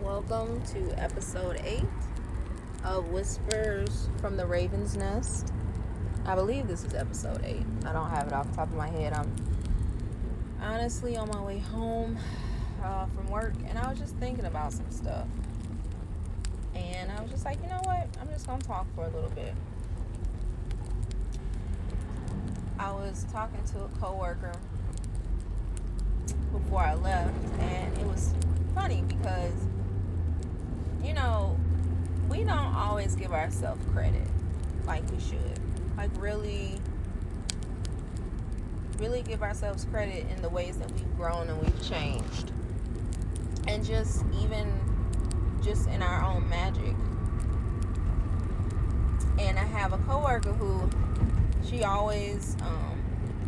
Welcome to episode 8 of Whispers from the Raven's Nest. I believe this is episode 8. I don't have it off the top of my head. I'm honestly on my way home from work, and I was just thinking about some stuff. And I was just like, you know what? I'm just going to talk for a little bit. I was talking to a coworker before I left, and it was funny because, you know, we don't always give ourselves credit like we should. Like, really give ourselves credit in the ways that we've grown and we've changed. And just in our own magic. And I have a coworker who, she always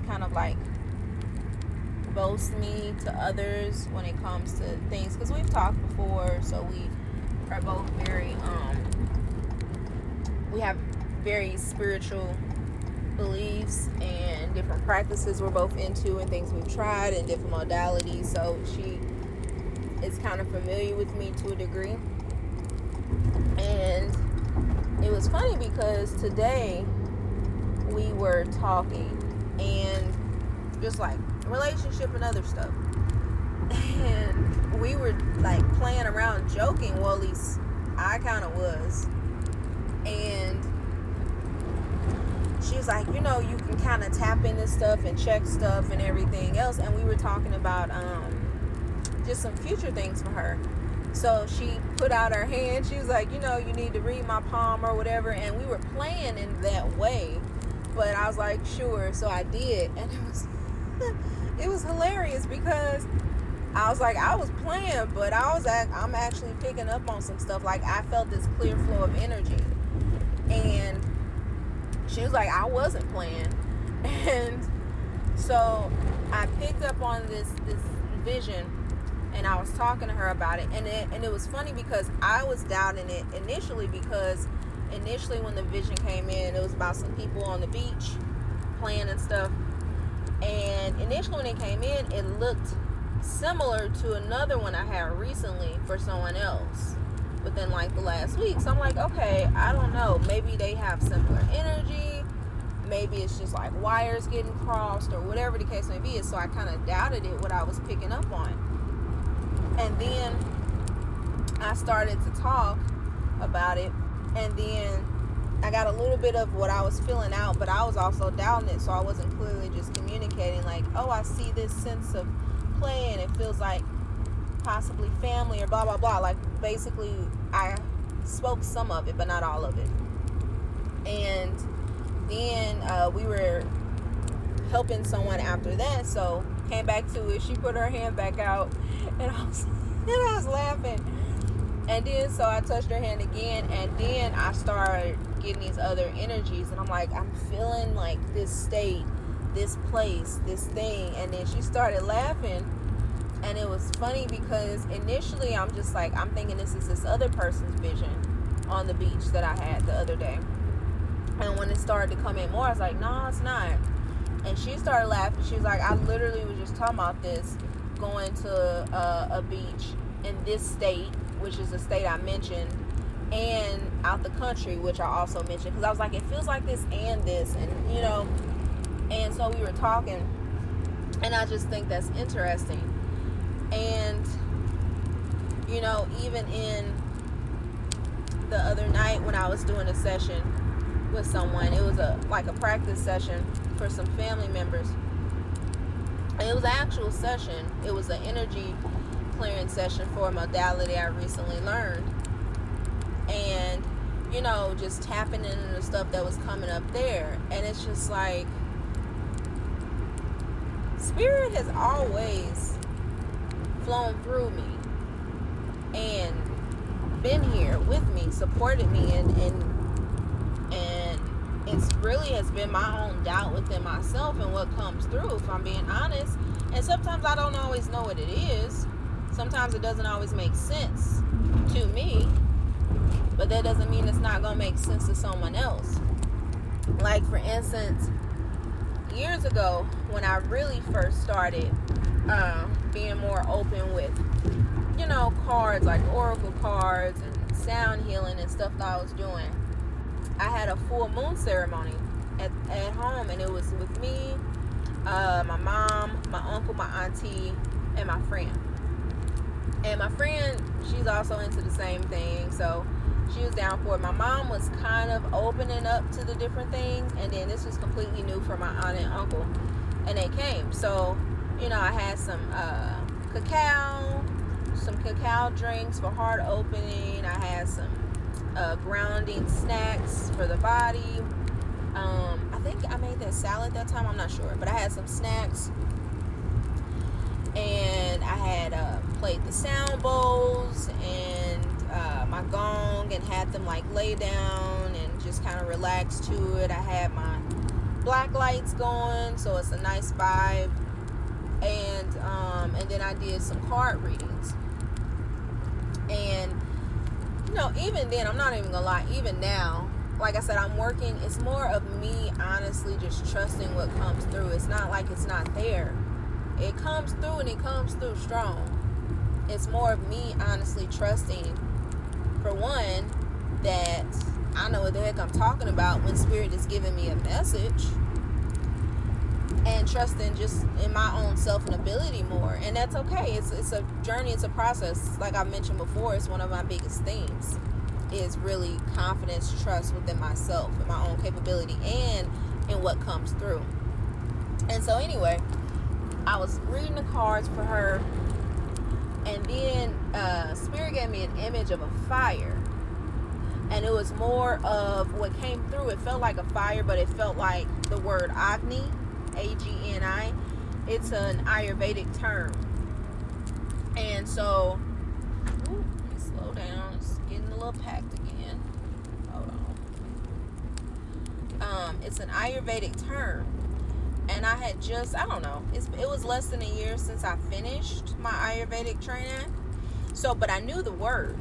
kind of like boasts me to others when it comes to things, because we've talked before, so we are both very we have very spiritual beliefs and different practices we're both into and things we've tried and different modalities, so she is kind of familiar with me to a degree. And it was funny because today we were talking and just like relationship and other stuff, and we were like playing around, joking. Well, at least I kind of was. And she was like, you know, you can kind of tap into stuff and check stuff and everything else. And we were talking about just some future things for her. So she put out her hand. She was like, you know, you need to read my palm or whatever. And we were playing in that way. But I was like, sure. So I did. And it was hilarious because I was like, I was playing, but I'm actually picking up on some stuff. Like, I felt this clear flow of energy. And she was like, I wasn't playing. And so I picked up on this vision, and I was talking to her about it. And it was funny because I was doubting it initially, because initially when the vision came in, it was about some people on the beach playing and stuff. And initially when it came in, it looked similar to another one I had recently for someone else within like the last week. So I'm like, okay, I don't know. Maybe they have similar energy. Maybe it's just like wires getting crossed or whatever the case may be. So I kind of doubted it, what I was picking up on. And then I started to talk about it. And then I got a little bit of what I was feeling out, but I was also doubting it, so I wasn't clearly just communicating like, oh, I see this sense of play and it feels like possibly family or blah, blah, blah. Like, basically, I spoke some of it, but not all of it. And then we were helping someone after that, so came back to it. She put her hand back out, and I was laughing. And then, so I touched her hand again, and then I started getting these other energies, and I'm like, I'm feeling like this state, this place, this thing. And then she started laughing, and it was funny because initially I'm just like, I'm thinking this is this other person's vision on the beach that I had the other day. And when it started to come in more, I was like, no, it's not. And she started laughing. She was like, I literally was just talking about this, going to a beach in this state, which is the state I mentioned, and out the country, which I also mentioned, because I was like, it feels like this and this, and you know. And so we were talking, and I just think that's interesting. And you know, even in the other night when I was doing a session with someone, it was a practice session for some family members, and it was an actual session. It was an energy clearing session for a modality I recently learned. And you know, just tapping into the stuff that was coming up there. And it's just like, spirit has always flown through me and been here with me, supported me, and it's really has been my own doubt within myself and what comes through, if I'm being honest. And sometimes I don't always know what it is. Sometimes it doesn't always make sense to me, but that doesn't mean it's not going to make sense to someone else. Like, for instance, years ago, when I really first started being more open with, you know, cards, like oracle cards and sound healing and stuff that I was doing, I had a full moon ceremony at home, and it was with me, my mom, my uncle, my auntie, and my friend. And my friend, she's also into the same thing, so she was down for it. My mom was kind of opening up to the different things, and then this was completely new for my aunt and uncle, and they came. So, I had some cacao drinks for heart opening. I had some grounding snacks for the body. I think I made that salad that time, I'm not sure, but I had some snacks, and I had played the sound bowls and my gong, and had them like lay down and just kind of relax to it. I had my black lights going, so it's a nice vibe, and then I did some card readings. And even then, I'm not even gonna lie, even now, like I said, I'm working. It's more of me honestly just trusting what comes through. It's not like it's not there. It comes through, and it comes through strong. It's more of me honestly trusting, for one, that I know what the heck I'm talking about when Spirit is giving me a message, and trusting just in my own self and ability more. And that's okay. It's a journey. It's a process. Like I mentioned before, it's one of my biggest themes, is really confidence, trust within myself and my own capability and in what comes through. And so anyway, I was reading the cards for her, and then Spirit gave me an image of a fire, and it was more of what came through. It felt like a fire, but it felt like the word Agni, Agni. It's an Ayurvedic term. And so, slow down. It's getting a little packed again. Hold on. It's an Ayurvedic term. And I had just, I don't know, it was less than a year since I finished my Ayurvedic training. So, but I knew the word,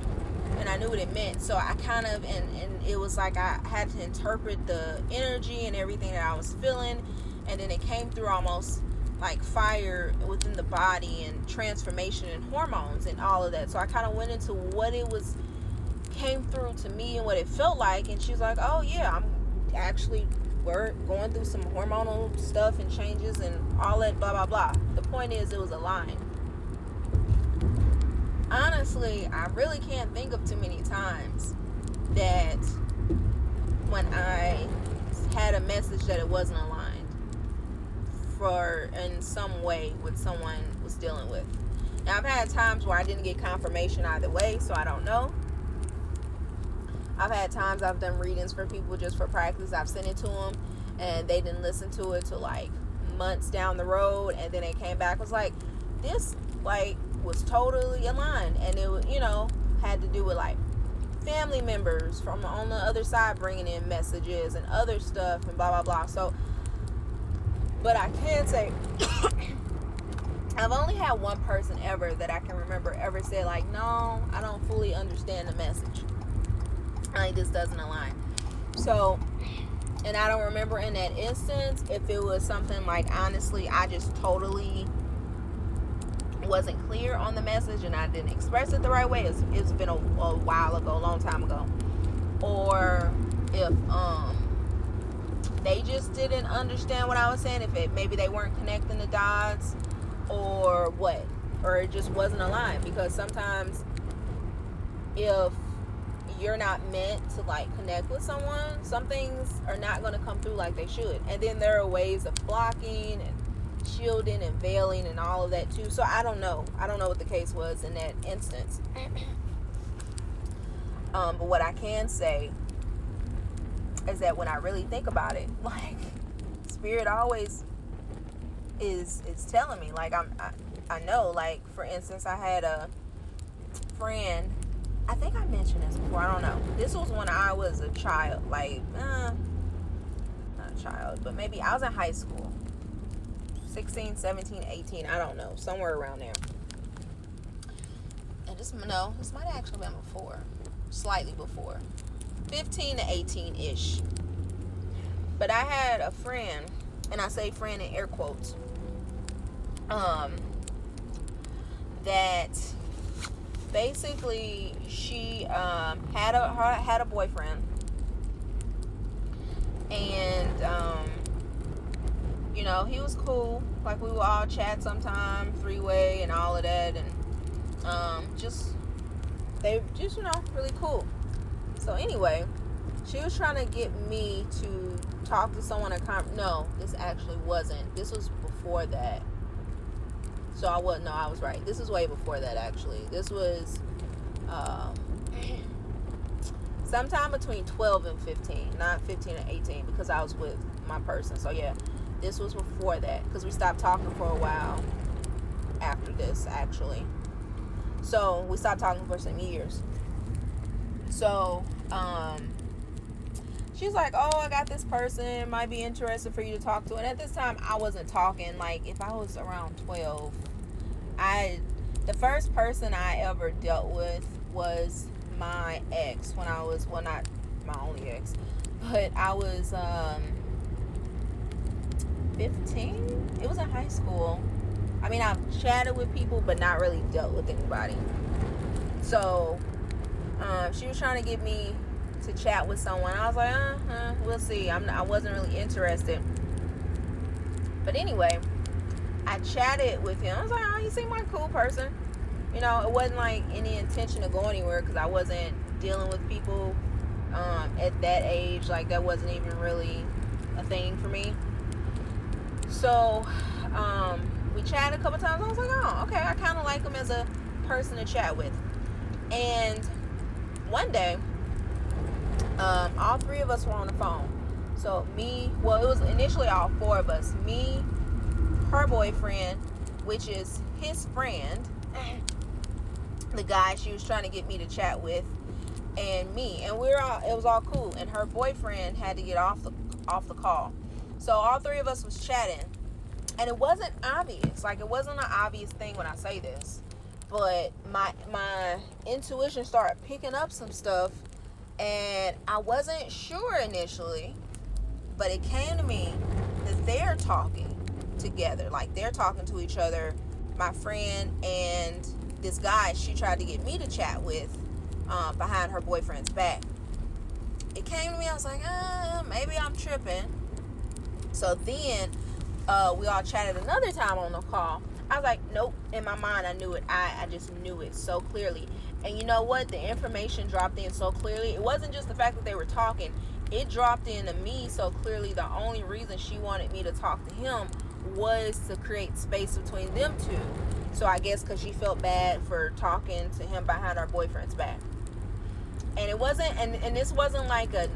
and I knew what it meant. So I kind of, and it was like I had to interpret the energy and everything that I was feeling. And then it came through almost like fire within the body, and transformation and hormones and all of that. So I kind of went into what it was, came through to me and what it felt like. And she was like, oh yeah, I'm actually, we're going through some hormonal stuff and changes and all that, blah, blah, blah. The point is, it was aligned. Honestly, I really can't think of too many times that when I had a message that it wasn't aligned for in some way what someone was dealing with. Now, I've had times where I didn't get confirmation either way, so I don't know. I've had times I've done readings for people just for practice. I've sent it to them, and they didn't listen to it till like months down the road, and then it came back, was like, this like was totally aligned. And it, had to do with like family members from on the other side bringing in messages and other stuff and blah blah blah. So, but I can say I've only had one person ever that I can remember ever said like, no, I don't fully understand the message, like this doesn't align. So, and I don't remember in that instance if it was something like, honestly, I just totally wasn't clear on the message and I didn't express it the right way. It's been a while ago, a long time ago. Or if they just didn't understand what I was saying, if maybe they weren't connecting the dots, or what, or it just wasn't aligned. Because sometimes if you're not meant to like connect with someone, some things are not going to come through like they should. And then there are ways of blocking and shielding and veiling and all of that too. So I don't know what the case was in that instance. But what I can say is that when I really think about it, like, Spirit always is telling me, like, I know, like, for instance, I had a friend, I think I mentioned this before, I don't know. This was when I was a child, like, not a child, but maybe I was in high school. 16, 17, 18, I don't know, somewhere around there. And this might have actually been before, slightly before, 15 to 18-ish. But I had a friend, and I say friend in air quotes, that basically she had a boyfriend, and he was cool. Like, we would all chat sometime, three-way and all of that, and they just really cool. So anyway, she was trying to get me to talk to someone no, this actually wasn't. This was before that. So I was right. This is way before that, actually. This was sometime between 12 and 15, not 15 and 18, because I was with my person. So yeah, this was before that, because we stopped talking for a while after this, actually. So we stopped talking for some years. So she's like, oh, I got this person, might be interested for you to talk to. And at this time, I wasn't talking. Like, if I was around 12, the first person I ever dealt with was my ex, when I was, well, not my only ex, but I was 15. It was in high school. I mean, I've chatted with people, but not really dealt with anybody. So she was trying to get me to chat with someone. I was like, we'll see. I wasn't really interested. But anyway, I chatted with him. I was like, oh, he seemed like a cool person. It wasn't like any intention to go anywhere, because I wasn't dealing with people at that age. Like, that wasn't even really a thing for me. So we chatted a couple times. I was like, oh, okay, I kind of like him as a person to chat with. And one day, all three of us were on the phone. So it was initially all four of us. Me, her boyfriend, which is his friend, the guy she was trying to get me to chat with, and me. And it was all cool. And her boyfriend had to get off the call. So all three of us was chatting. And it wasn't obvious. Like, it wasn't an obvious thing when I say this. But my intuition started picking up some stuff. And I wasn't sure initially, but it came to me that they're talking together. Like, they're talking to each other, my friend and this guy she tried to get me to chat with behind her boyfriend's back. It came to me, I was like, maybe I'm tripping. So then we all chatted another time on the call. I was like, nope. In my mind, I knew it. I just knew it so clearly. And you know what? The information dropped in so clearly. It wasn't just the fact that they were talking. It dropped into me so clearly. The only reason she wanted me to talk to him was to create space between them two. So I guess because she felt bad for talking to him behind her boyfriend's back. And it wasn't, and this wasn't like a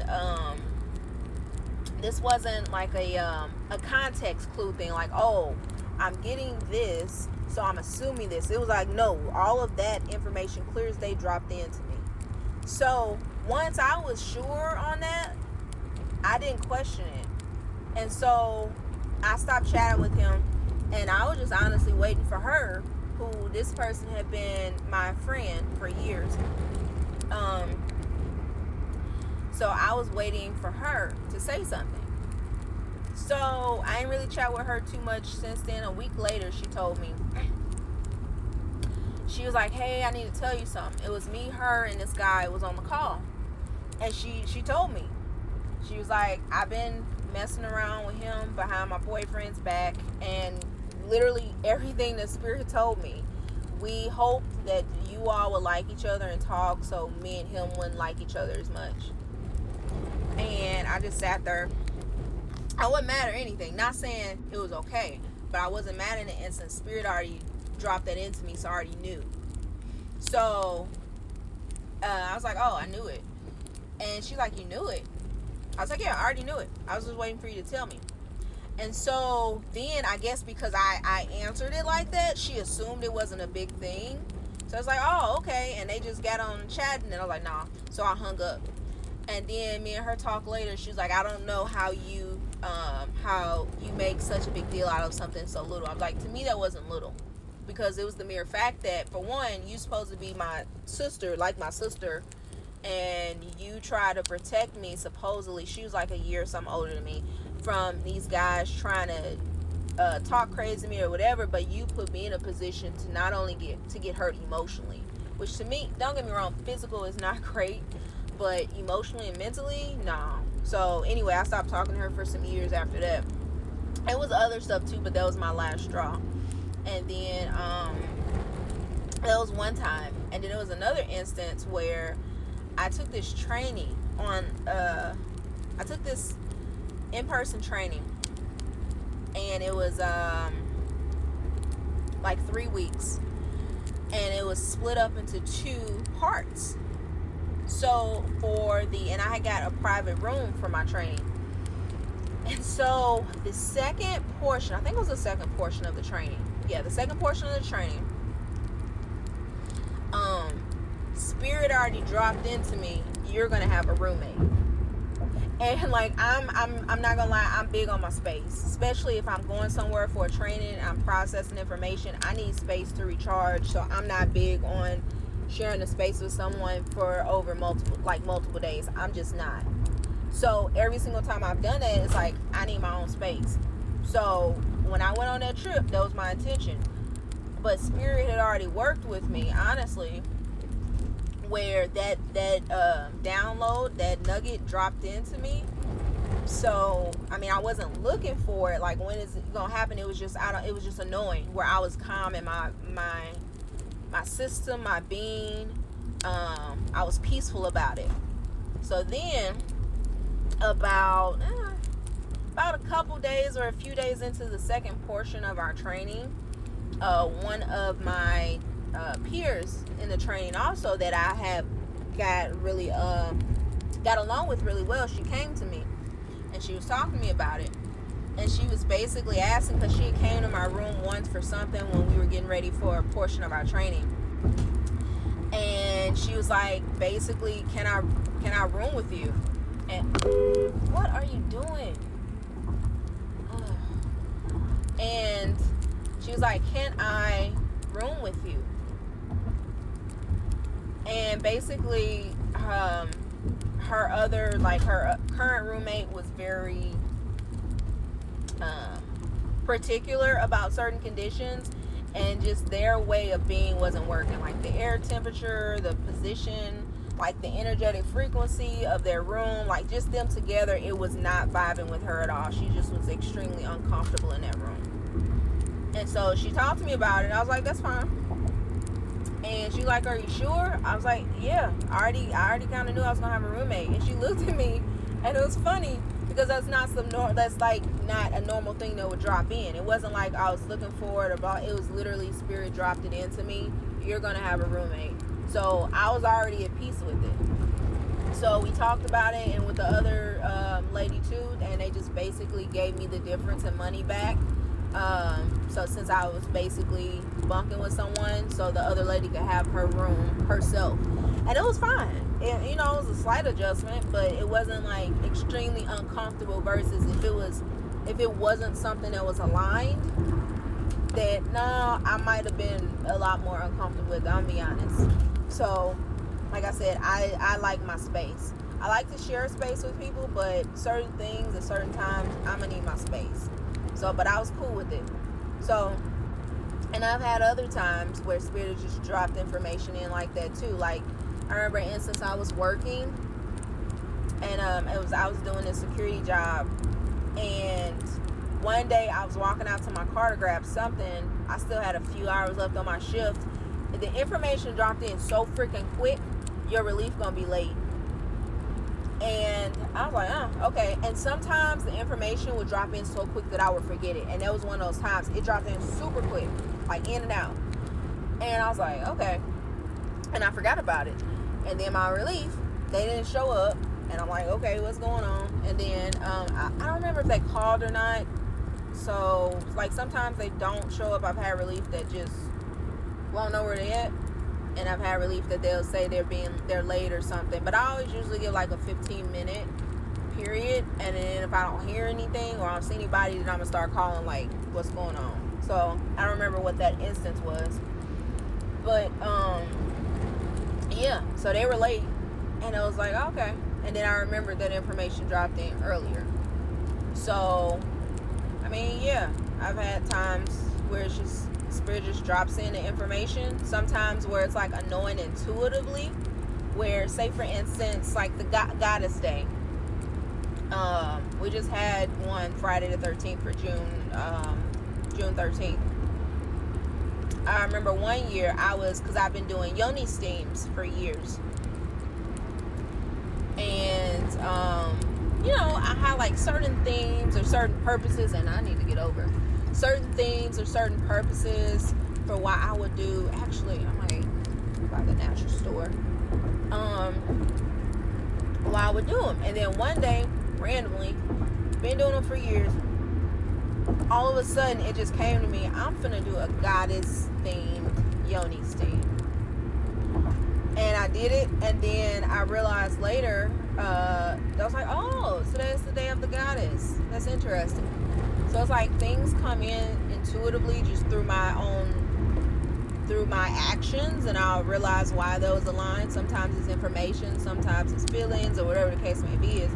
context clue thing. Like, oh, I'm getting this, so I'm assuming this. It was like, no, all of that information clear as day dropped into me. So once I was sure on that, I didn't question it. And so I stopped chatting with him, and I was just honestly waiting for her, who this person had been my friend for years. So I was waiting for her to say something. So I didn't really chat with her too much since then. A week later, she told me. She was like, hey, I need to tell you something. It was me, her, and this guy was on the call. And she told me. She was like, I've been messing around with him behind my boyfriend's back. And literally everything the spirit told me. We hoped that you all would like each other and talk, so me and him wouldn't like each other as much. And I just sat there. I wasn't mad or anything. Not saying it was okay, but I wasn't mad in the instant. Spirit already dropped that into me, so I already knew. So I was like, oh, I knew it. And she's like, you knew it? I was like, yeah, I already knew it. I was just waiting for you to tell me. And so then I guess because I answered it like that, she assumed it wasn't a big thing. So I was like, oh, okay. And they just got on chatting, and I was like, nah. So I hung up. And then me and her talk later. She was like, I don't know how you make such a big deal out of something so little. I'm like, to me that wasn't little, because it was the mere fact that, for one, you supposed to be my sister, like my sister, and you try to protect me. Supposedly, she was like a year or something older than me, from these guys trying to talk crazy to me or whatever. But you put me in a position to not only get hurt emotionally, which to me, don't get me wrong, physical is not great, but emotionally and mentally, no. So anyway, I stopped talking to her for some years after that. It was other stuff too, but that was my last straw. And then that was one time, and then there was another instance where I took this training on I took this in-person training, and it was like 3 weeks, and it was split up into 2 parts. So and I had got a private room for my training. And so the second portion, I think it was the second portion of the training. Yeah, the second portion of the training, Spirit already dropped into me, you're gonna have a roommate. And like I'm not gonna lie, I'm big on my space, especially if I'm going somewhere for a training, I'm processing information. I need space to recharge, so I'm not big on sharing a space with someone for over multiple days. I'm just not. So every single time I've done that, it's like I need my own space. So when I went on that trip, that was my intention. But Spirit had already worked with me, honestly, where that download, that nugget dropped into me. So I mean, I wasn't looking for it. Like, when is it gonna happen? It was just it was just annoying. Where I was calm in my system, my being. I was peaceful about it. So then, about a couple days or a few days into the second portion of our training, one of my peers in the training also that I have got along with really well, she came to me and she was talking to me about it, and she was basically asking, because she came to my room once for something when we were getting ready for a portion of our training, and she was like, basically, can I room with you? And what are you doing? And she was like, can I room with you? And basically, her current roommate was very particular about certain conditions, and just their way of being wasn't working. Like the air temperature, the position, like the energetic frequency of their room, like just them together, it was not vibing with her at all. She just was extremely uncomfortable in that room. And so she talked to me about it, and I was like, that's fine. And she like, are you sure? I was like, yeah, I already kind of knew I was gonna have a roommate. And she looked at me, and it was funny because that's not not a normal thing that would drop in. It wasn't like I was looking for it, it was literally Spirit dropped it into me. You're gonna have a roommate. So I was already at peace with it. So we talked about it, and with the other lady too, and they just basically gave me the difference in money back. So since I was basically bunking with someone, so the other lady could have her room herself, and it was fine. It was a slight adjustment, but it wasn't like extremely uncomfortable. Versus if it wasn't something that was aligned, that I might have been a lot more uncomfortable with it, I'll be honest. So like I said, I like my space. I like to share space with people, but certain things at certain times, I'm gonna need my space. So, but I was cool with it. So, and I've had other times where Spirit just dropped information in like that too. Like, I remember an instance I was working, and I was doing a security job, and one day I was walking out to my car to grab something. I still had a few hours left on my shift. The information dropped in so freaking quick, your relief gonna be late. And I was like, okay. And sometimes the information would drop in so quick that I would forget it. And that was one of those times. It dropped in super quick, like in and out. And I was like, okay. And I forgot about it. And then my relief, they didn't show up. And I'm like, okay, what's going on? And then I don't remember if they called or not. So, like, sometimes they don't show up. I've had relief that just won't know where they're at. And I've had relief that they'll say they're late or something. But I always usually give like a 15-minute period. And then if I don't hear anything or I don't see anybody, then I'm going to start calling like, what's going on? So I don't remember what that instance was. But, yeah. So they were late. And I was like, okay. And then I remembered that information dropped in earlier. So, I mean, yeah. I've had times where it's just Spirit just drops in the information. Sometimes where it's like annoying intuitively, where, say for instance, like the Goddess Day. We just had one Friday the 13th for June 13th. I remember one year because I've been doing yoni steams for years. And, I had like certain themes or certain purposes, and I need to get over certain themes or certain purposes for why I would do. Actually, I might buy the natural store. Why I would do them. And then one day, randomly, been doing them for years, all of a sudden it just came to me, I'm finna do a goddess themed yoni steam. And I did it, and then I realized later, I was like, oh, today's the day of the goddess. That's interesting. So it's like things come in intuitively just through my actions, and I'll realize why those align. Sometimes it's information, sometimes it's feelings, or whatever the case may be.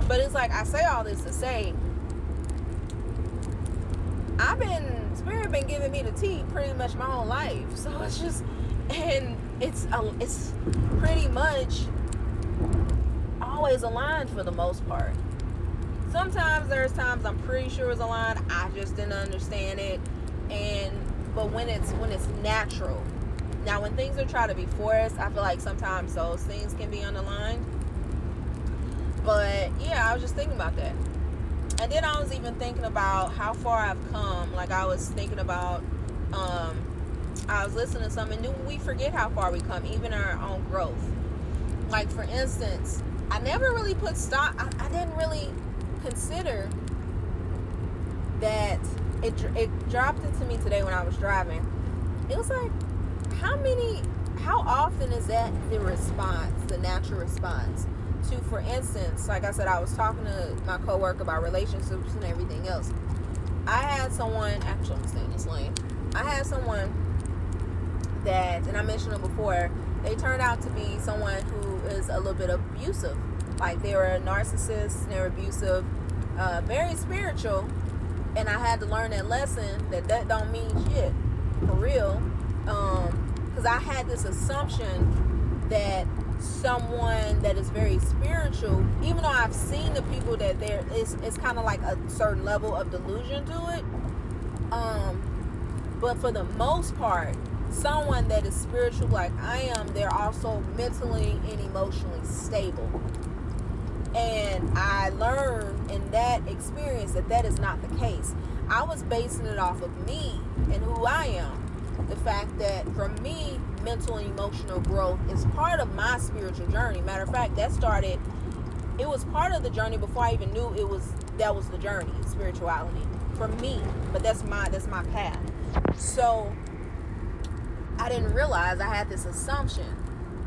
But it's like, I say all this to say, Spirit been giving me the tea pretty much my whole life. So it's just, and it's pretty much always aligned for the most part. Sometimes there's times I'm pretty sure it's aligned, I just didn't understand it. But when it's natural. Now when things are trying to be forced, I feel like sometimes those things can be unaligned. But yeah, I was just thinking about that. And then I was even thinking about how far I've come. Like I was thinking about, I was listening to something, do we forget how far we come, even in our own growth? Like for instance, I never really put stock, I didn't really consider that it dropped into me today when I was driving. It was like, how often is that the response, the natural response to, for instance, like I said, I was talking to my coworker about relationships and everything else. I had someone, actually I'm staying in this lane. I had someone that, and I mentioned it before, they turned out to be someone who is a little bit abusive. Like they were a narcissist, and they were abusive, very spiritual. And I had to learn that lesson that don't mean shit, for real. Because I had this assumption that someone that is very spiritual, even though I've seen the people that it's kind of like a certain level of delusion to it. But for the most part, someone that is spiritual like I am, they're also mentally and emotionally stable. And I learned in that experience that is not the case. I was basing it off of me and who I am. The fact that for me, mental and emotional growth is part of my spiritual journey. Matter of fact, it was part of the journey before I even knew that was the journey, spirituality. For me, but that's my path. So I didn't realize I had this assumption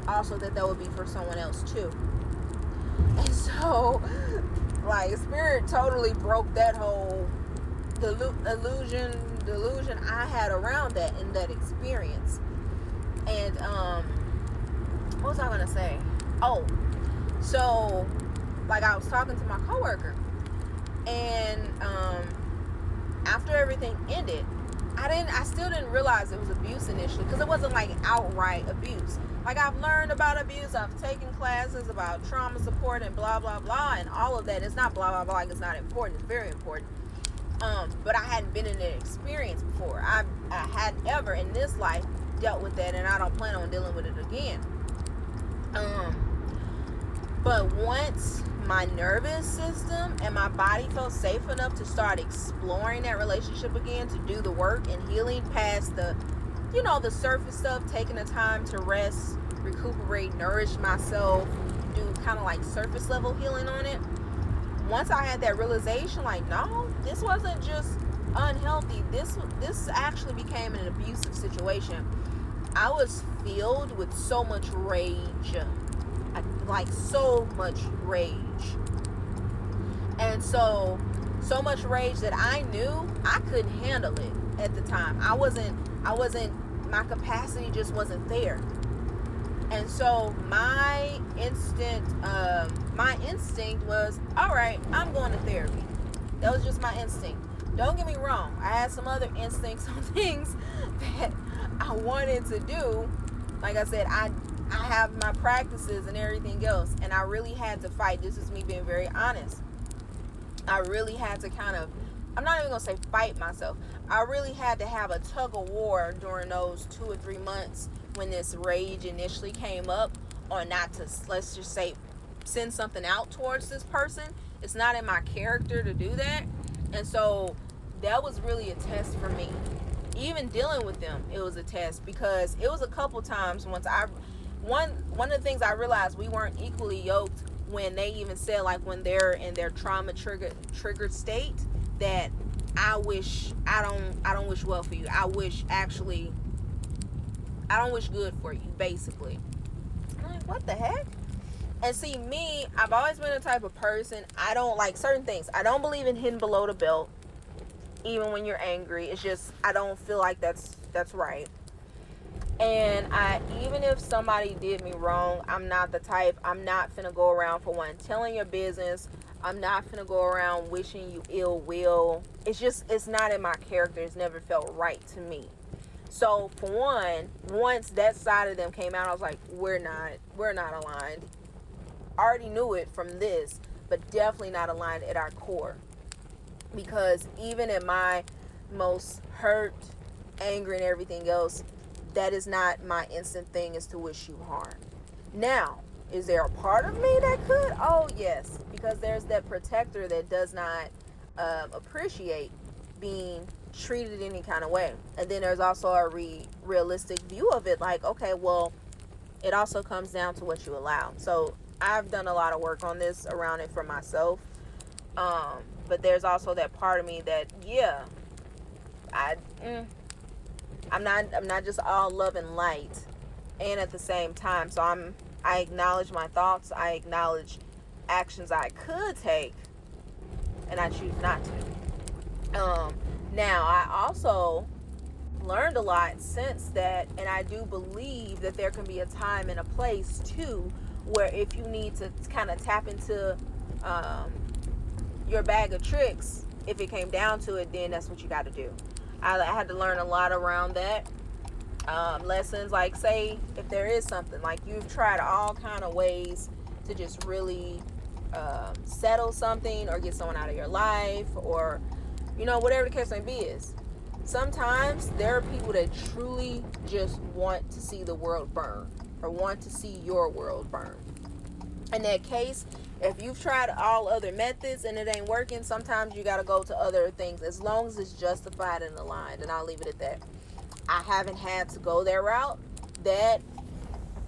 also that would be for someone else too. And so, like, Spirit totally broke that whole delusion I had around that in that experience. And what was I gonna say? Oh, so like I was talking to my coworker, and after everything ended, I still didn't realize it was abuse initially, because it wasn't like outright abuse. Like, I've learned about abuse, I've taken classes about trauma support and blah blah blah, and all of that. It's not blah blah blah, like it's not important, it's very important. But I hadn't been in that experience before. I hadn't ever in this life dealt with that, and I don't plan on dealing with it again. But once my nervous system and my body felt safe enough to start exploring that relationship again, to do the work and healing past the surface stuff, taking the time to rest, recuperate, nourish myself, do kind of like surface level healing on it. Once I had that realization, like, no, this wasn't just unhealthy. This actually became an abusive situation. I was filled with so much rage. So much rage. And so much rage that I knew I couldn't handle it at the time. My capacity just wasn't there. And so my instinct was, all right, I'm going to therapy. That was just my instinct. Don't get me wrong, I had some other instincts on things that I wanted to do. Like I said, I have my practices and everything else, and I really had to fight. This is me being very honest. I really had to kind of, I'm not even going to say fight myself. I really had to have a tug of war during those 2 or 3 months when this rage initially came up, or not to, let's just say, send something out towards this person. It's not in my character to do that. And so that was really a test for me. Even dealing with them, it was a test, because it was a couple times one of the things I realized, we weren't equally yoked, when they even said, like, when they're in their trauma triggered state, that I don't wish well for you. I don't wish good for you, basically. I'm like, what the heck? And see, me, I've always been the type of person, I don't like certain things. I don't believe in hidden below the belt, even when you're angry. It's just, I don't feel like that's right. And even if somebody did me wrong, I'm not the type, I'm not finna go around, for one, telling your business. I'm not finna go around wishing you ill will. It's not in my character. It's never felt right to me. So for one, once that side of them came out, I was like, we're not aligned. I already knew it from this, but definitely not aligned at our core. Because even at my most hurt, angry, and everything else, that is not my instant thing, is to wish you harm. Now, is there a part of me that could? Oh, yes. Because there's that protector that does not appreciate being treated any kind of way. And then there's also a realistic view of it. Like, okay, well, it also comes down to what you allow. So I've done a lot of work on this, around it, for myself. But there's also that part of me that, yeah, I'm not just all love and light, and at the same time, so I acknowledge my thoughts, I acknowledge actions I could take, and I choose not to. Now, I also learned a lot since that, and I do believe that there can be a time and a place too, where if you need to kind of tap into your bag of tricks, if it came down to it, then that's what you got to do. I had to learn a lot around that. Lessons, like, say if there is something, like, you've tried all kind of ways to just really settle something, or get someone out of your life, or whatever the case may be, is sometimes there are people that truly just want to see the world burn, or want to see your world burn. In that case, if you've tried all other methods and it ain't working, sometimes you got to go to other things, as long as it's justified and aligned. And I'll leave it at that. I haven't had to go that route. That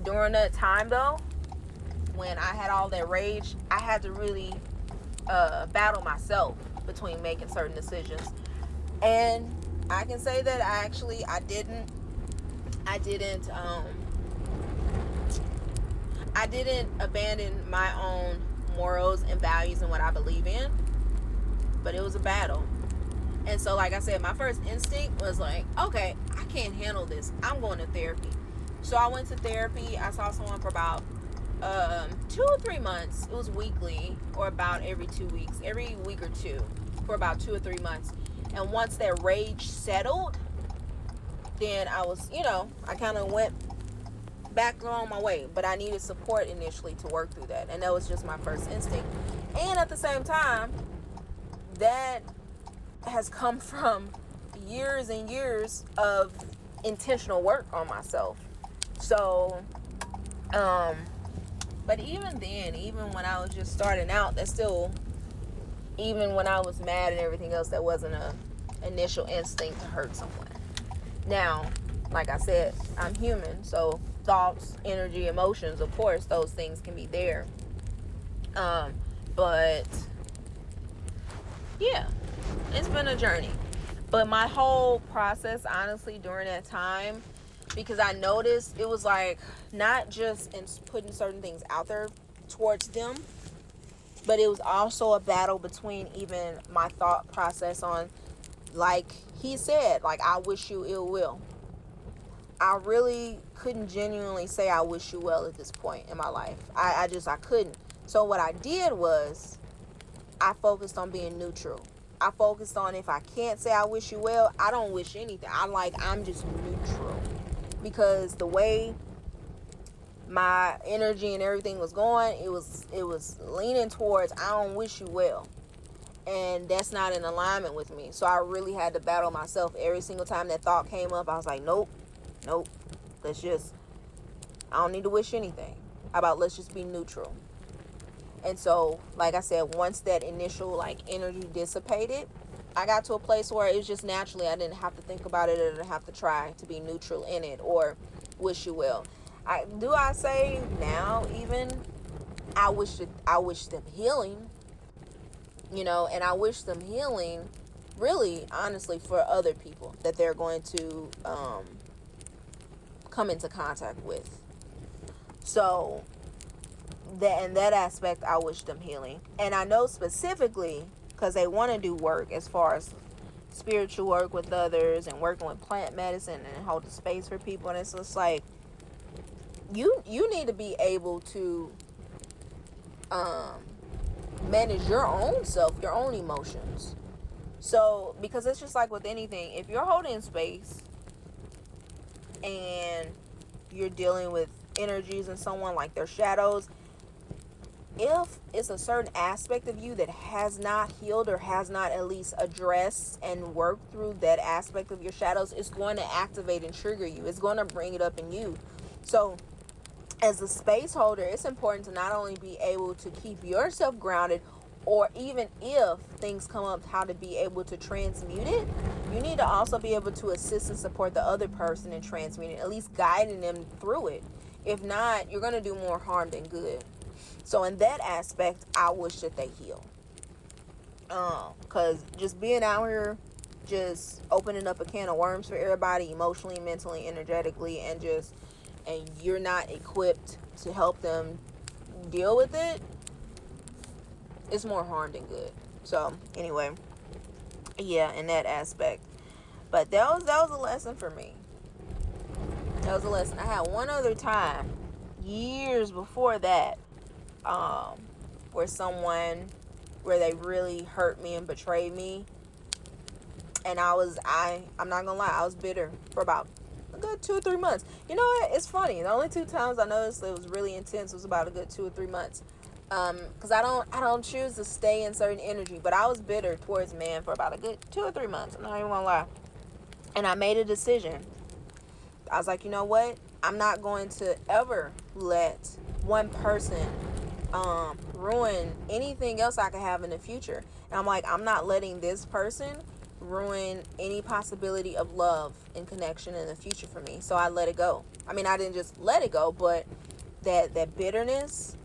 during that time, though, when I had all that rage, I had to really battle myself between making certain decisions. And I can say that I didn't abandon my own morals and values and what I believe in, but it was a battle. And so, like I said, my first instinct was like, okay, I can't handle this, I'm going to therapy. So I went to therapy. I saw someone for about 2 or 3 months. It was weekly, or about every 2 weeks, every week or two, for about 2 or 3 months. And once that rage settled, then I was, I kind of went back on my way. But I needed support initially to work through that, and that was just my first instinct. And at the same time, that has come from years and years of intentional work on myself. So but even then, even when I was just starting out, that still, even when I was mad and everything else, that wasn't a initial instinct to hurt someone. Now, like I said, I'm human, so thoughts, energy, emotions, of course, those things can be there. But yeah, it's been a journey. But my whole process, honestly, during that time, because I noticed it was like not just in putting certain things out there towards them, but it was also a battle between even my thought process on, like he said, like, I wish you ill will. I really couldn't genuinely say I wish you well at this point in my life. I couldn't. So what I did was I focused on being neutral. I focused on, if I can't say I wish you well, I don't wish anything. I'm just neutral. Because the way my energy and everything was going, it was leaning towards, I don't wish you well. And that's not in alignment with me. So I really had to battle myself every single time that thought came up. I was like, nope. I don't need to wish anything. How about let's just be neutral? And so, like I said, once that initial energy dissipated, I got to a place where it was just naturally, I didn't have to think about it, or didn't have to try to be neutral in it or wish you well. I say now, even I wish them healing, and I wish them healing, really, honestly, for other people that they're going to come into contact with. So in that aspect, I wish them healing. And I know specifically because they want to do work as far as spiritual work with others and working with plant medicine and holding space for people. And it's just like, you need to be able to manage your own self, your own emotions. So, because it's just like with anything, if you're holding space and you're dealing with energies and someone, like their shadows, if it's a certain aspect of you that has not healed or has not at least addressed and worked through that aspect of your shadows, it's going to activate and trigger you. It's going to bring it up in you. So as a space holder, it's important to not only be able to keep yourself grounded, or even if things come up, how to be able to transmute it. You need to also be able to assist and support the other person in transmuting, at least guiding them through it. If not, you're going to do more harm than good. So in that aspect, I wish that they heal. Because just being out here, just opening up a can of worms for everybody, emotionally, mentally, energetically, and you're not equipped to help them deal with it, it's more harm than good. So anyway, yeah, in that aspect. But that was a lesson for me. That was a lesson. I had one other time, years before that, where they really hurt me and betrayed me. And I'm not gonna lie, I was bitter for about a good 2 or 3 months. You know what? It's funny. The only 2 times I noticed it was really intense was about a good 2 or 3 months. Because I don't choose to stay in certain energy, but I was bitter towards man for about a good 2 or 3 months. I'm not even gonna lie. And I made a decision. I was like, you know what? I'm not going to ever let one person ruin anything else I could have in the future. And I'm like, I'm not letting this person ruin any possibility of love and connection in the future for me. So I let it go. I mean, I didn't just let it go, but that bitterness,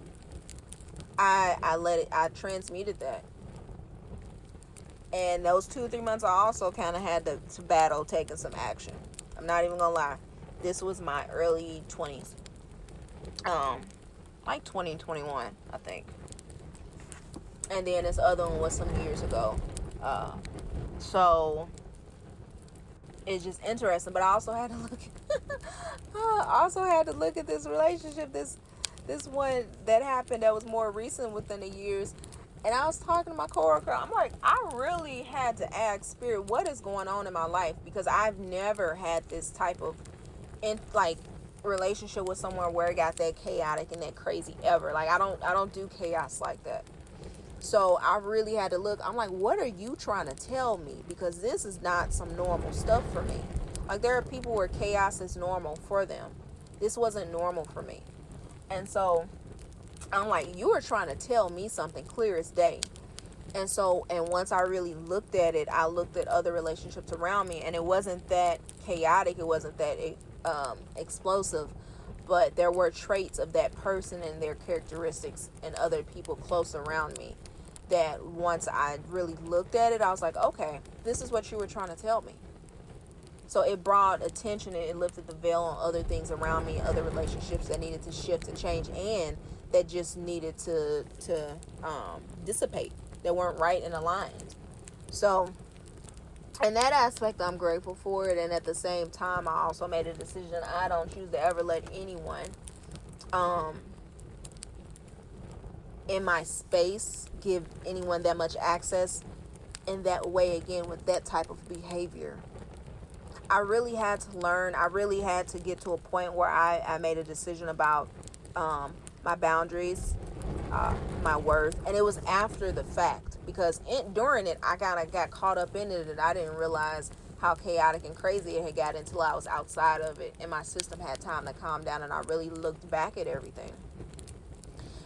I transmuted that. And those 2 or 3 months, I also kind of had to battle taking some action. I'm not even gonna lie. This was my early 20s. Like 2021, I think. And then this other one was some years ago. So it's just interesting. But I also had to look at this relationship, this one that happened that was more recent within the years. And I was talking to my coworker. I'm like, I really had to ask Spirit, what is going on in my life? Because I've never had this type of relationship with someone where it got that chaotic and that crazy ever. Like I don't do chaos like that. So I really had to look. I'm like, what are you trying to tell me? Because this is not some normal stuff for me. Like there are people where chaos is normal for them. This wasn't normal for me. And so I'm like, you were trying to tell me something clear as day. And once I really looked at it, I looked at other relationships around me, and it wasn't that chaotic. It wasn't that explosive, but there were traits of that person and their characteristics and other people close around me that once I really looked at it, I was like, okay, this is what you were trying to tell me. So it brought attention, and it lifted the veil on other things around me, other relationships that needed to shift and change, and that just needed to dissipate, that weren't right and aligned. So in that aspect, I'm grateful for it. And at the same time, I also made a decision. I don't choose to ever let anyone in my space give anyone that much access in that way again with that type of behavior. I really had to learn. I really had to get to a point where I made a decision about my boundaries, my worth. And it was after the fact, because during it, I kind of got caught up in it and I didn't realize how chaotic and crazy it had got until I was outside of it and my system had time to calm down and I really looked back at everything.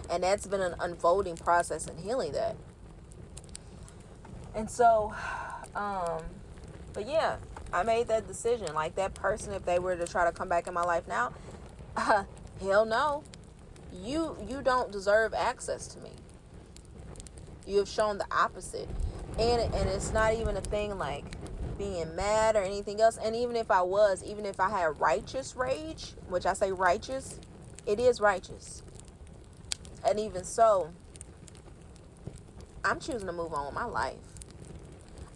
And that's been an unfolding process in healing that. And so, but yeah, I made that decision. Like, that person, if they were to try to come back in my life now, hell no. You don't deserve access to me. You have shown the opposite. And it's not even a thing like being mad or anything else. And even if I had righteous rage, which I say righteous, it is righteous. And even so, I'm choosing to move on with my life.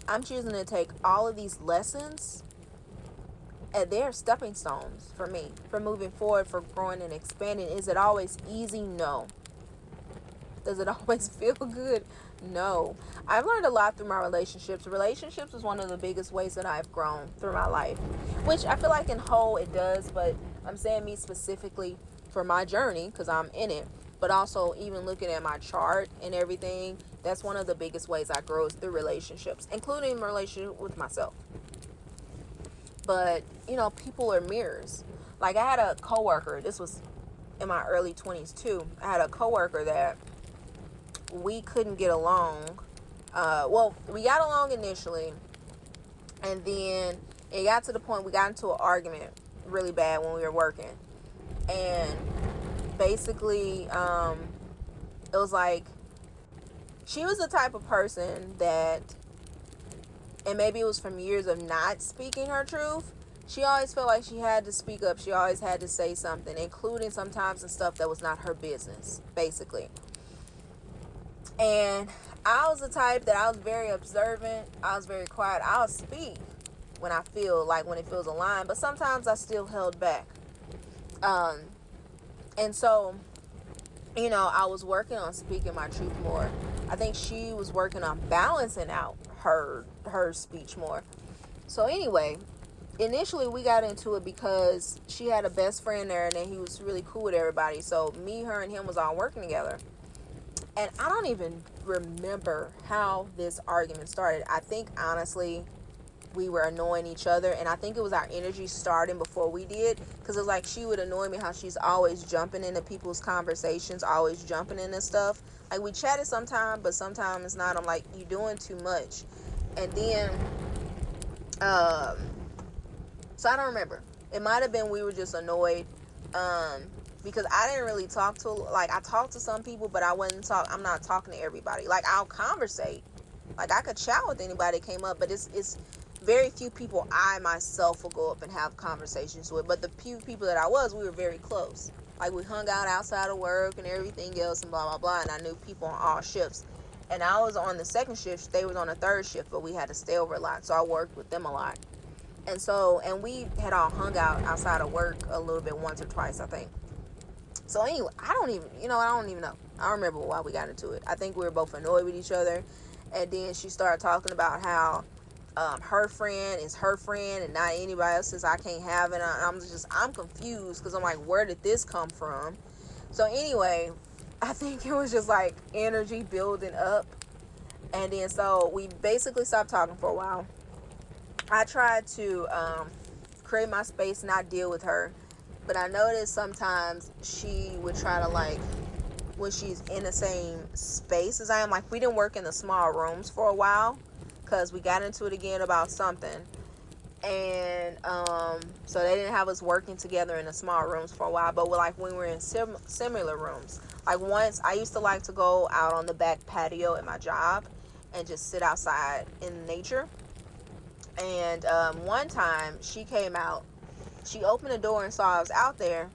I'm choosing to take all of these lessons, and they're stepping stones for me, for moving forward, for growing and expanding. Is it always easy? No. Does it always feel good? No. I've learned a lot through my relationships. Relationships is one of the biggest ways that I've grown through my life, which I feel like in whole it does, but I'm saying me specifically for my journey because I'm in it. But also, even looking at my chart and everything, that's one of the biggest ways I grow is through relationships, including my relationship with myself. But, people are mirrors. Like, I had a coworker, this was in my early 20s too. I had a coworker that we couldn't get along. We got along initially, and then it got to the point we got into an argument really bad when we were working. And basically, it was like, she was the type of person that, and maybe it was from years of not speaking her truth, she always felt like she had to speak up. She always had to say something, including sometimes in stuff that was not her business, basically. And I was the type that I was very observant. I was very quiet. I'll speak when I feel like, when it feels aligned, but sometimes I still held back. And so, I was working on speaking my truth more. I think she was working on balancing out her speech more. So anyway, initially we got into it because she had a best friend there, and then he was really cool with everybody. So me, her, and him was all working together. And I don't even remember how this argument started. I think, honestly, we were annoying each other, and I think it was our energy starting before we did, because it was like she would annoy me how she's always jumping into people's conversations, always jumping into stuff. Like, we chatted sometime, but sometimes it's not. I'm like, you doing too much. And then so I don't remember. It might have been we were just annoyed, because I didn't really talk to, like, I talked to some people, but I'm not talking to everybody. Like, I'll conversate. Like, I could chat with anybody that came up, but it's very few people I myself will go up and have conversations with. But the few people that we were very close. Like, we hung out outside of work and everything else and blah, blah, blah. And I knew people on all shifts. And I was on the second shift. They was on the third shift, but we had to stay over a lot. So I worked with them a lot. And we had all hung out outside of work a little bit, once or twice, I think. So anyway, I don't even know. I don't remember why we got into it. I think we were both annoyed with each other. And then she started talking about how her friend is her friend and not anybody else's. I can't have it. I'm confused because I'm like, where did this come from? So anyway, I think it was just like energy building up. And then so we basically stopped talking for a while. I tried to create my space, not deal with her. But I noticed sometimes she would try to, like, when she's in the same space as I am, like, we didn't work in the small rooms for a while because we got into it again about something. And so they didn't have us working together in the small rooms for a while. But when we were in similar rooms, like, once I used to like to go out on the back patio at my job and just sit outside in nature. And one time she came out. She opened the door and saw I was out there,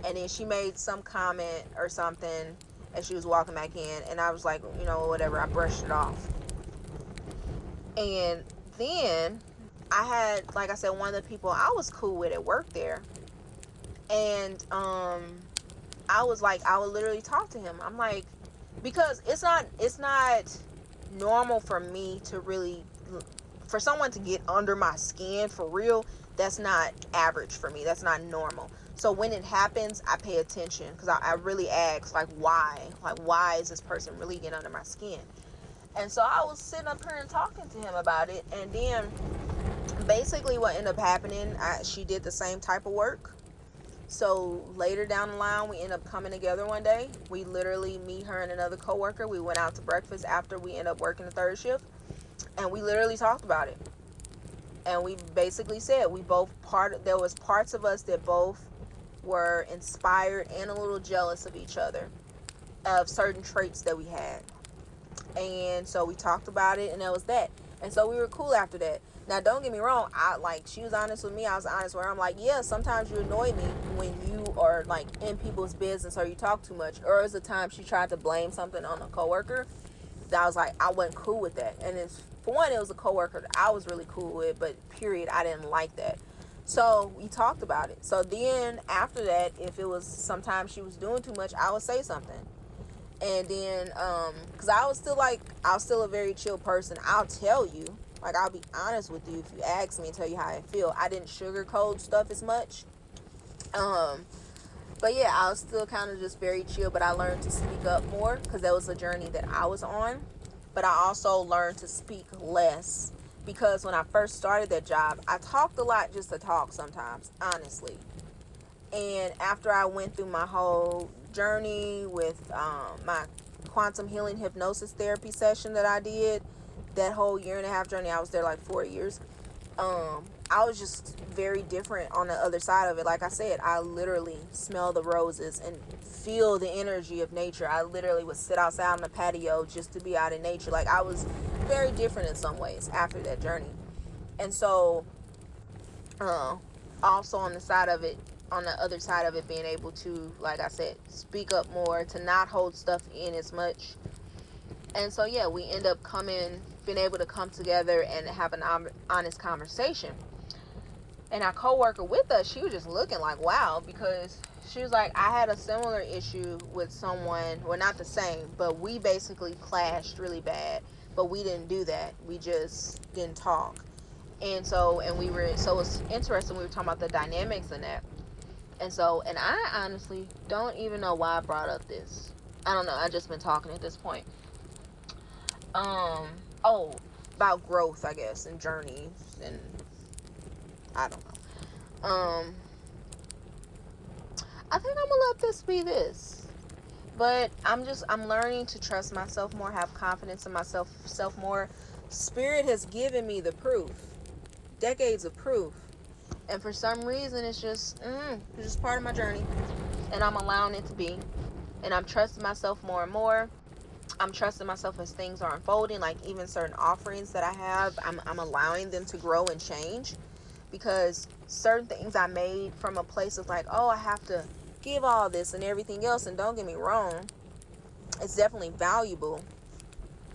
and then she made some comment or something as she was walking back in, and I was like, whatever, I brushed it off. And then I had, like I said, one of the people I was cool with at work there, and I was like, I would literally talk to him. I'm like, because it's not normal for me to really, for someone to get under my skin for real, that's not average for me. That's not normal. So when it happens, I pay attention, because I really ask, like, why? Like, why is this person really getting under my skin? And so I was sitting up here and talking to him about it. And then basically what ended up happening, she did the same type of work. So later down the line, we end up coming together one day. We literally, me, her, and another coworker, we went out to breakfast after we ended up working the third shift. And we literally talked about it. And we basically said there was parts of us that both were inspired and a little jealous of each other, of certain traits that we had. And so we talked about it, and that was that. And so we were cool after that. Now, don't get me wrong. She was honest with me. I was honest with her. I'm like, yeah, sometimes you annoy me when you are, like, in people's business or you talk too much. Or as a time she tried to blame something on a coworker. That I was like, I wasn't cool with that. And for one, it was a coworker that I was really cool with, but period, I didn't like that. So we talked about it. So then after that, if it was sometimes she was doing too much, I would say something. And then, because I was still a very chill person. I'll tell you, like, I'll be honest with you if you ask me and tell you how I feel. I didn't sugarcoat stuff as much. But yeah, I was still kind of just very chill, but I learned to speak up more, because that was a journey that I was on. But I also learned to speak less, because when I first started that job, I talked a lot just to talk sometimes, honestly. And after I went through my whole journey with my quantum healing hypnosis therapy session that I did, that whole 1.5 year journey, I was there like 4 years. I was just very different on the other side of it. Like I said, I literally smell the roses and feel the energy of nature. I literally would sit outside on the patio just to be out in nature. Like, I was very different in some ways after that journey. And so, also on the other side of it, being able to, like I said, speak up more, to not hold stuff in as much. And so, yeah, we end up being able to come together and have an honest conversation. And our coworker with us, she was just looking like, wow, because she was like, I had a similar issue with someone, well, not the same, but we basically clashed really bad. But we didn't do that. We just didn't talk. And so it was interesting. We were talking about the dynamics in that. And so, and I honestly don't even know why I brought up this. I don't know. I just been talking at this point. About growth, I guess, and journeys, and I don't know. I think I'm gonna let this be this. But I'm learning to trust myself more, have confidence in myself more. Spirit has given me the proof. Decades of proof. And for some reason, it's just part of my journey. And I'm allowing it to be. And I'm trusting myself more and more. I'm trusting myself as things are unfolding. Like, even certain offerings that I have, I'm allowing them to grow and change. Because certain things I made from a place of like, oh, I have to give all this and everything else. And don't get me wrong, it's definitely valuable.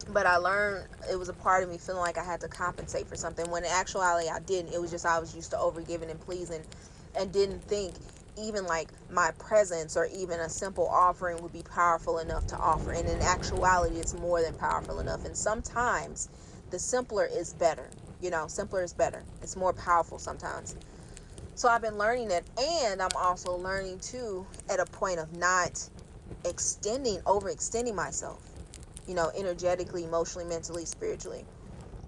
But I learned it was a part of me feeling like I had to compensate for something, when in actuality I didn't. It was just I was used to overgiving and pleasing, and didn't think even like my presence or even a simple offering would be powerful enough to offer. And in actuality, it's more than powerful enough. And sometimes the simpler is better. Simpler is better. It's more powerful sometimes. So I've been learning that. And I'm also learning too, at a point of not overextending myself, energetically, emotionally, mentally, spiritually.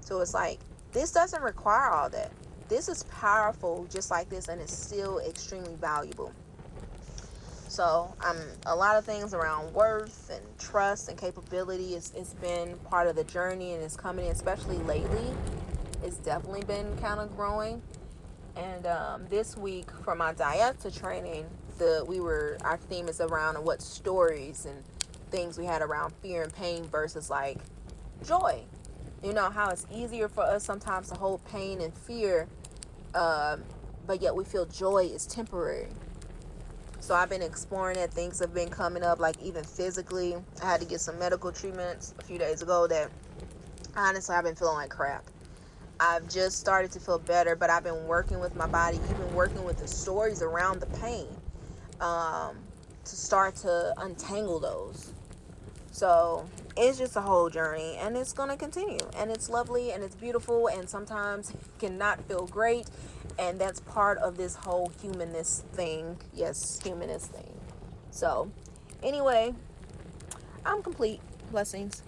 So it's like, this doesn't require all that. This is powerful just like this, and it's still extremely valuable. So a lot of things around worth and trust and capability, it's been part of the journey, and it's coming in, especially lately. It's definitely been kind of growing. And this week for my Dieta training, our theme is around what stories and things we had around fear and pain versus like joy. How it's easier for us sometimes to hold pain and fear, but yet we feel joy is temporary. So I've been exploring that. Things have been coming up, like even physically. I had to get some medical treatments a few days ago that honestly I've been feeling like crap. I've just started to feel better, but I've been working with my body, even working with the stories around the pain, to start to untangle those. So it's just a whole journey, and it's going to continue, and it's lovely and it's beautiful, and sometimes it cannot feel great, and that's part of this whole humanist thing. Yes, humanist thing. So anyway, I'm complete. Blessings.